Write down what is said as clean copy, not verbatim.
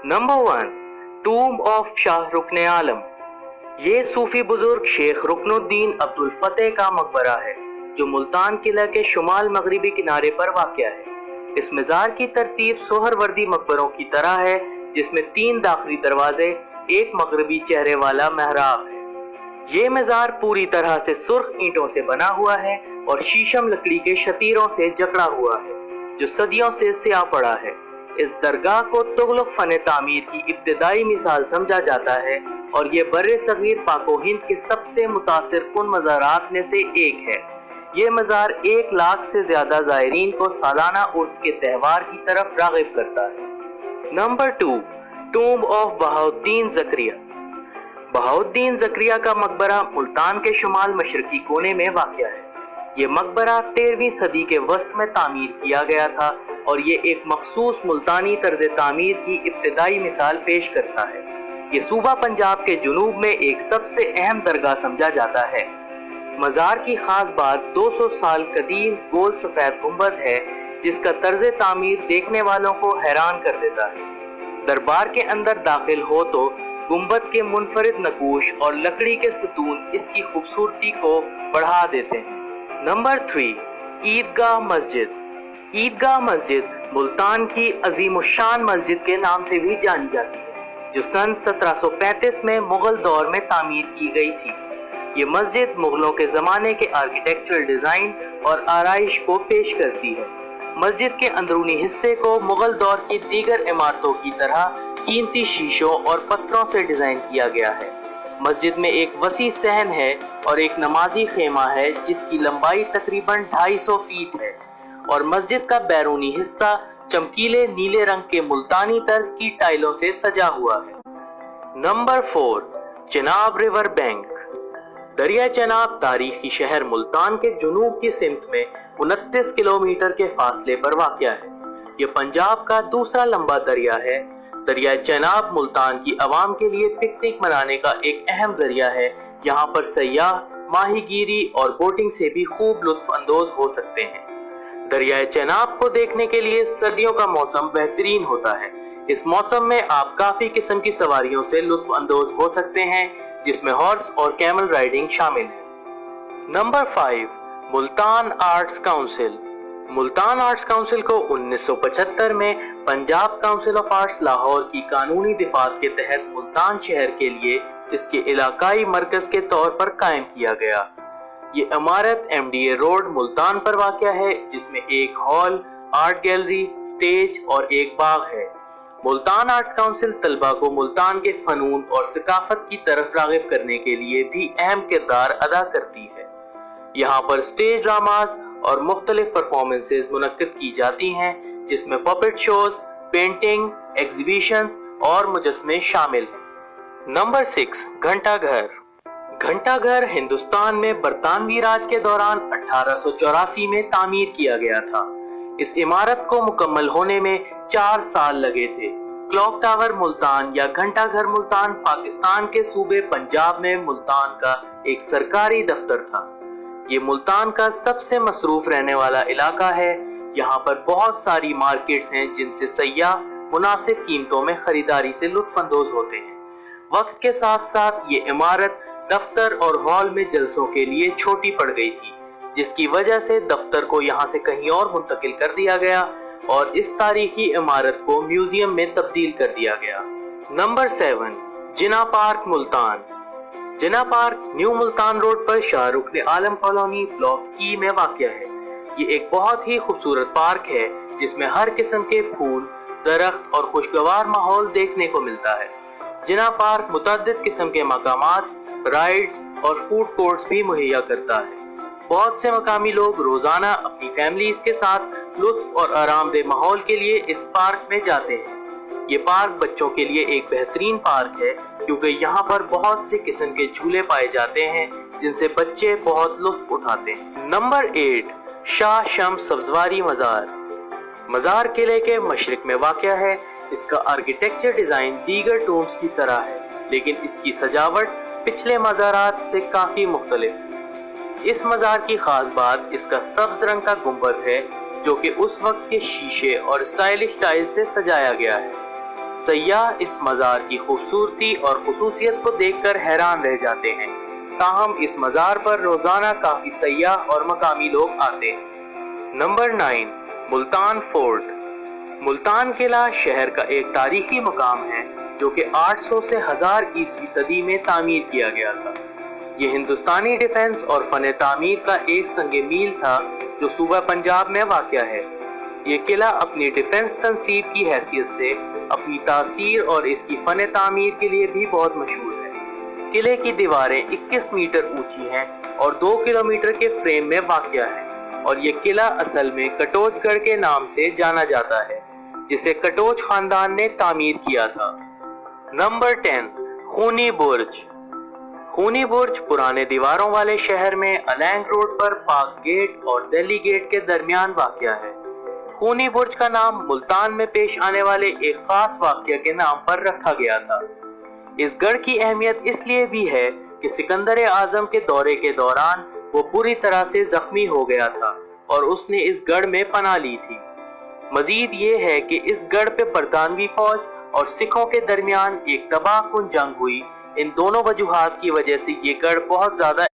Number 1, टूम of Shah रुकन आलम। ये सूफी बुजुर्ग शेख रुकनुद्दीन अब्दुल फतेह का मकबरा है जो मुल्तान किला के शुमाल मगरिबी किनारे पर वाक़या है। इस मज़ार की तरतीब सोहरवर्दी मकबरों की तरह है, जिसमें 3 दाखिली दरवाजे, एक मगरबी चेहरे वाला महराब है। ये मज़ार पूरी तरह से सुर्ख ईंटों से बना हुआ है और शीशम लकड़ी के शतीरों से जकड़ा हुआ है जो सदियों से स्याह पड़ा है। इस दरगाह को तुगलक फन तामीर की इब्तिदाई मिसाल समझा जाता है और ये बर्रे सगीर पाको हिंद के सबसे मुतासिर कुन मज़ारात में से एक है। ये मज़ार 1 लाख से ज्यादा ज़ायरीन को सालाना उर्स के त्यौहार की तरफ राग़िब करता है। Number 2, टूम of Bahauddin Zakaria. बहाउद्दीन ज़करिया का मकबरा मुल्तान के शुमाल मशरकी कोने में वाक़या है। ये मकबरा 13वीं सदी के वस्त में तामीर किया गया था और ये एक मखसूस मुल्तानी तर्ज तामीर की इब्तिदाई मिसाल पेश करता है। ये सूबा पंजाब के जुनूब में एक सबसे अहम दरगाह समझा जाता है। मज़ार की खास बात 200 साल कदीम गोल सफेद गुंबद है, जिसका तर्ज तामीर देखने वालों को हैरान कर देता है। दरबार के अंदर दाखिल हो तो गुंबद के मुनफरिद नकूश और लकड़ी के सतून इसकी खूबसूरती को बढ़ा देते हैं। नंबर 3, ईदगाह मस्जिद। ईदगाह मस्जिद मुल्तान की अजीमुशान मस्जिद के नाम से भी जानी जाती है, जो सन 1735 में मुगल दौर में तामीर की गई थी। ये मस्जिद मुगलों के ज़माने के आर्किटेक्चरल डिज़ाइन और आराइश को पेश करती है। मस्जिद के अंदरूनी हिस्से को मुगल दौर की दीगर इमारतों की तरह कीमती शीशों और पत्थरों से डिज़ाइन किया गया है। मस्जिद में एक वसी सहन है और एक नमाजी खेमा है जिसकी लंबाई तकरीबन 250 फीट है और मस्जिद का बैरूनी हिस्सा चमकीले नीले रंग के मुल्तानी तर्ज की टाइलों से सजा हुआ है। Number 4, Chenab river bank. दरिया चेनाब तारीखी शहर मुल्तान के जुनूब की सिमत में 29 किलोमीटर के फासले पर वाक़या है। ये पंजाब का दूसरा लंबा दरिया है। दरिया चेनाब मुल्तान की आवाम के लिए पिकनिक मनाने का एक अहम जरिया है। यहाँ पर सयाह माहीगीरी और बोटिंग से भी खूब लुत्फ अंदोज हो सकते हैं। दरिया चेनाब को देखने के लिए सर्दियों का मौसम बेहतरीन होता है। इस मौसम में आप काफी किस्म की सवारियों से लुत्फ अंदोज हो सकते हैं, जिसमें हॉर्स और कैमल राइडिंग शामिल है। Number 5, Multan arts council. Multan arts council को 1975 में Punjab council of arts Lahore की कानूनी दिफात के तहत मुल्तान शहर के लिए इसके इलाकाई मरकज के तौर पर कायम किया गया। ये इमारत MDA रोड मुल्तान पर वाक़या है, जिसमें एक हॉल, आर्ट गैलरी, स्टेज और एक बाग है। मुल्तान आर्ट्स काउंसिल तलबा को मुल्तान के फनून और सकाफत की तरफ राग़िब करने के लिए भी अहम किरदार अदा करती है। यहाँ पर स्टेज ड्रामास और मुख्तलिफ परफॉर्मेंसेज मुनक्किद की जाती हैं, जिसमें पपेट शोज, पेंटिंग, एग्जीबिशंस और मुजस्मे शामिल हैं। नंबर 6, घंटा घर। घंटा घर हिंदुस्तान में बरतानवी राज के दौरान 1884 में तामीर किया गया था। इस इमारत को मुकम्मल होने में 4 साल लगे थे। क्लॉक टावर मुल्तान या घंटा घर मुल्तान पाकिस्तान के सूबे पंजाब में मुल्तान का एक सरकारी दफ्तर था। ये मुल्तान का सबसे मसरूफ रहने वाला इलाका है। यहाँ पर बहुत सारी मार्केट्स हैं जिनसे सयाह मुनासिब कीमतों में खरीदारी से लुत्फ अंदोज होते हैं। वक्त के साथ साथ ये इमारत दफ्तर और हॉल में जलसों के लिए छोटी पड़ गई थी, जिसकी वजह से दफ्तर को यहाँ से कहीं और मुंतकिल कर दिया गया और इस तारीखी इमारत को म्यूजियम में तब्दील कर दिया गया। नंबर 7, जिना पार्क मुल्तान। जिना पार्क न्यू मुल्तान रोड पर शाह रुकन आलम कॉलोनी ब्लॉक ई में वाक़या है। ये एक बहुत ही खूबसूरत पार्क है जिसमें हर किस्म के फूल, दरख्त और खुशगवार माहौल देखने को मिलता है। जिना पार्क मुतअद्दिद किस्म के मकामात, राइड्स और फूड कोर्ट्स भी मुहैया करता है। बहुत से मकामी लोग रोजाना अपनी फैमिलीज के साथ लुत्फ और आरामदेह माहौल के लिए इस पार्क में जाते हैं। ये पार्क बच्चों के लिए एक बेहतरीन पार्क है क्योंकि यहाँ पर बहुत से किस्म के झूले पाए जाते हैं जिनसे बच्चे बहुत लुत्फ उठाते हैं। नंबर 8, शाह शम्स सब्जवारी मज़ार। मज़ार किले के मशरिक में वाक़या है। इसका आर्किटेक्चर डिजाइन दीगर टूम्स की तरह है, लेकिन इसकी सजावट पिछले मज़ारात से काफी मुख्तलिफ है। इस मज़ार की खास बात इसका सब्ज रंग का गुंबद है, जो कि उस वक्त के शीशे और स्टाइलिश टाइल से सजाया गया है। सयाह इस मज़ार की खूबसूरती और खुसूसियत को देखकर हैरान रह जाते हैं। ताहम इस मज़ार पर रोजाना काफी सयाह और मकामी लोग आते हैं। Number 9, Multan fort. मुल्तान किला शहर का एक तारीखी मकाम है जो कि 800 से 1000 ईस्वी सदी में तामीर किया गया था। ये हिंदुस्तानी डिफेंस और फन तामीर का एक संगे मील था जो सूबा पंजाब में वाक़या है। ये किला अपनी डिफेंस तंसीब की हैसियत से अपनी तासीर और इसकी फन तामीर के लिए भी बहुत मशहूर है। किले की दीवारें 21 मीटर ऊंची हैं और 2 किलोमीटर के फ्रेम में वाक़या है और ये किला असल में कटोचगढ़ के नाम से जाना जाता है जिसे कटोच खानदान ने तामीर किया था। नंबर 10, खूनी बुर्ज। खूनी बुर्ज पुराने दीवारों वाले शहर में अलैंग रोड पर पाक गेट और दिल्ली गेट के दरमियान वाक़या है। खूनी बुर्ज का नाम मुल्तान में पेश आने वाले एक खास वाक़या के नाम पर रखा गया था। इस गढ़ की अहमियत इसलिए भी है कि सिकंदर आजम के दौरे के दौरान वो बुरी तरह से जख्मी हो गया था और उसने इस गढ़ में पनाह ली थी। मजीद ये है कि इस गढ़ पे बरतानवी फौज और सिखों के दरमियान एक तबाहकुन जंग हुई। इन दोनों वजूहात की वजह से ये गढ़ बहुत ज्यादा